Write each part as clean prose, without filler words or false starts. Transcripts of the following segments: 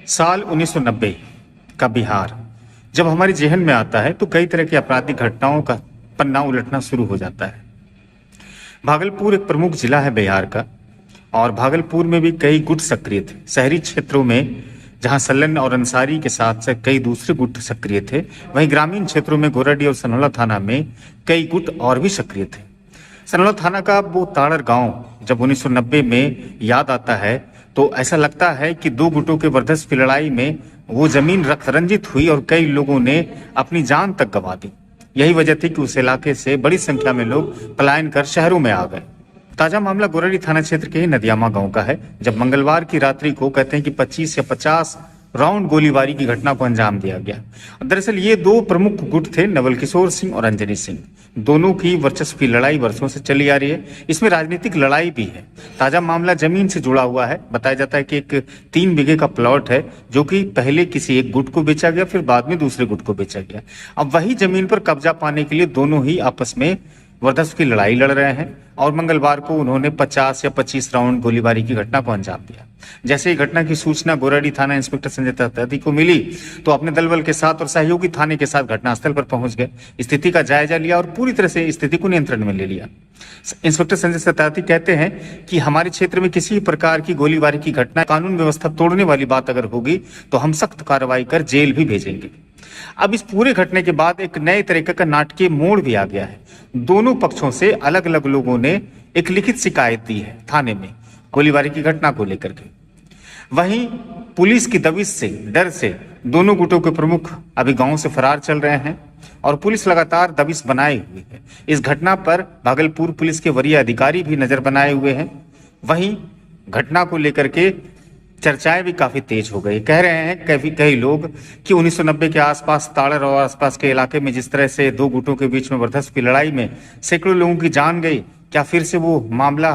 साल 1990 का बिहार जब हमारे जेहन में आता है तो कई तरह की आपराधिक घटनाओं का पन्ना उलटना शुरू हो जाता है। भागलपुर एक प्रमुख जिला है बिहार का, और भागलपुर में भी कई गुट सक्रिय थे। शहरी क्षेत्रों में जहां सल्लन और अंसारी के साथ से कई दूसरे गुट सक्रिय थे, वहीं ग्रामीण क्षेत्रों में गोराडीह और सनौला थाना में कई गुट और भी सक्रिय थे। सनौला थाना का वो ताड़र गांव जब 1990 में याद आता है तो ऐसा लगता है कि दो गुटों के वर्चस्व की लड़ाई में वो जमीन रक्त-रंजित हुई और कई लोगों ने अपनी जान तक गंवा दी। यही वजह थी कि उस इलाके से बड़ी संख्या में लोग पलायन कर शहरों में आ गए। ताजा मामला गोराडीह थाना क्षेत्र के ही नदियामा गांव का है, जब मंगलवार की रात्रि को कहते हैं कि 25 या 50 राउंड गोलीबारी की घटना को अंजाम दिया गया। दरअसल ये दो प्रमुख गुट थे, नवल किशोर सिंह और अंजनी सिंह। दोनों की वर्चस्व की लड़ाई वर्षों से चली आ रही है। इसमें राजनीतिक लड़ाई भी है। ताजा मामला जमीन से जुड़ा हुआ है। बताया जाता है कि एक 3 बीघे का प्लॉट है जो कि पहले किसी एक गुट को बेचा गया, फिर बाद में दूसरे गुट को बेचा गया। अब वही जमीन पर कब्जा पाने के लिए दोनों ही आपस में वर्चस्व की लड़ाई लड़ रहे हैं और मंगलवार को उन्होंने 50 या 25 राउंड गोलीबारी की घटना को अंजाम दिया। जैसे ही घटना की सूचना गोराडीह थाना इंस्पेक्टर संजय तत्यार्थी को मिली तो अपने दलबल के साथ और सहयोगी थाने के साथ घटनास्थल पर पहुंच गए, स्थिति का जायजा लिया और पूरी तरह से स्थिति को नियंत्रण में ले लिया। इंस्पेक्टर संजय तत्यार्थी कहते हैं कि हमारे क्षेत्र में किसी प्रकार की गोलीबारी की घटना कानून व्यवस्था तोड़ने वाली बात अगर होगी तो हम सख्त कार्रवाई कर जेल भी भेजेंगे। अब इस पूरे घटने के बाद एक नए तरीके का नाटकीय मोड़ भी आ गया है। दोनों पक्षों से अलग अलग लोगों ने एक लिखित शिकायत दी है थाने में गोलीबारी की घटना को लेकर के। वहीं पुलिस की दबिश से, डर से दोनों गुटों के प्रमुख अभी गांव से फरार चल रहे हैं और पुलिस लगातार दबिश बनाए हुए है। इस घटना पर भागलपुर पुलिस के वरीय अधिकारी भी नजर बनाए हुए हैं। वहीं घटना को लेकर के चर्चाएं भी काफी तेज हो गई। कह रहे हैं कई लोग कि 1990 के आसपास ताड़र और आसपास के इलाके में जिस तरह से दो गुटों के बीच में वर्चस्व की लड़ाई में सैकड़ों लोगों की जान गई, क्या फिर से वो मामला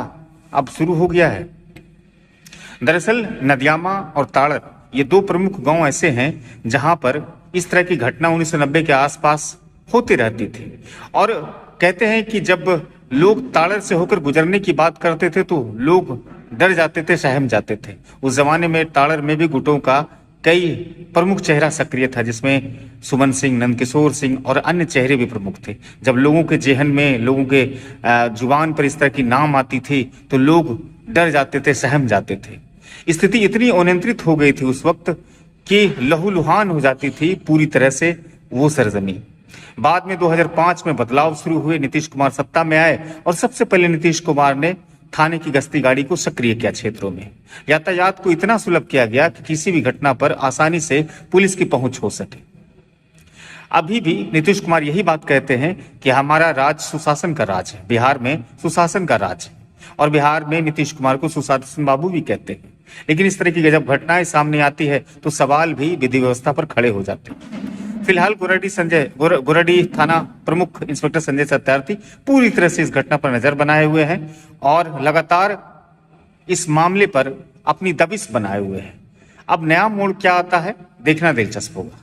अब शुरू हो गया है। दरअसल नदियामा और ताड़र ये दो प्रमुख गांव ऐसे हैं जहां पर इस तरह की घटना 1990 के आसपास होती रहती थी। और कहते हैं कि जब लोग ताड़र से होकर गुजरने की बात करते थे तो लोग डर जाते थे, सहम जाते थे। उस जमाने में ताड़र में भी गुटों का कई प्रमुख चेहरा सक्रिय था, जिसमें सुमन सिंह, नंदकिशोर सिंह और अन्य चेहरे भी प्रमुख थे। जब लोगों के जेहन में, लोगों के जुबान पर इस तरह की नाम आती थी तो लोग डर जाते थे, सहम जाते थे। स्थिति इतनी अनियंत्रित हो गई थी उस वक्त कि लहूलुहान हो जाती थी पूरी तरह से वो सरजमीन। बाद में 2005 में बदलाव शुरू हुए, नीतीश कुमार सत्ता में आए और सबसे पहले नीतीश कुमार ने थाने की गश्ती गाड़ी को सक्रिय किया। क्षेत्रों में यातायात को इतना सुलभ किया गया कि किसी भी घटना पर आसानी से पुलिस की पहुंच हो सके। अभी भी नीतीश कुमार यही बात कहते हैं कि हमारा राज सुशासन का राज है, बिहार में सुशासन का राज है, और बिहार में नीतीश कुमार को सुशासन बाबू भी कहते हैं। लेकिन इस तरह की जब घटनाएं सामने आती है तो सवाल भी विधि व्यवस्था पर खड़े हो जाते हैं। फिलहाल गोराडीह थाना प्रमुख इंस्पेक्टर संजय तत्यार्थी पूरी तरह से इस घटना पर नजर बनाए हुए हैं और लगातार इस मामले पर अपनी दबिश बनाए हुए हैं। अब नया मोड़ क्या आता है, देखना दिलचस्प होगा।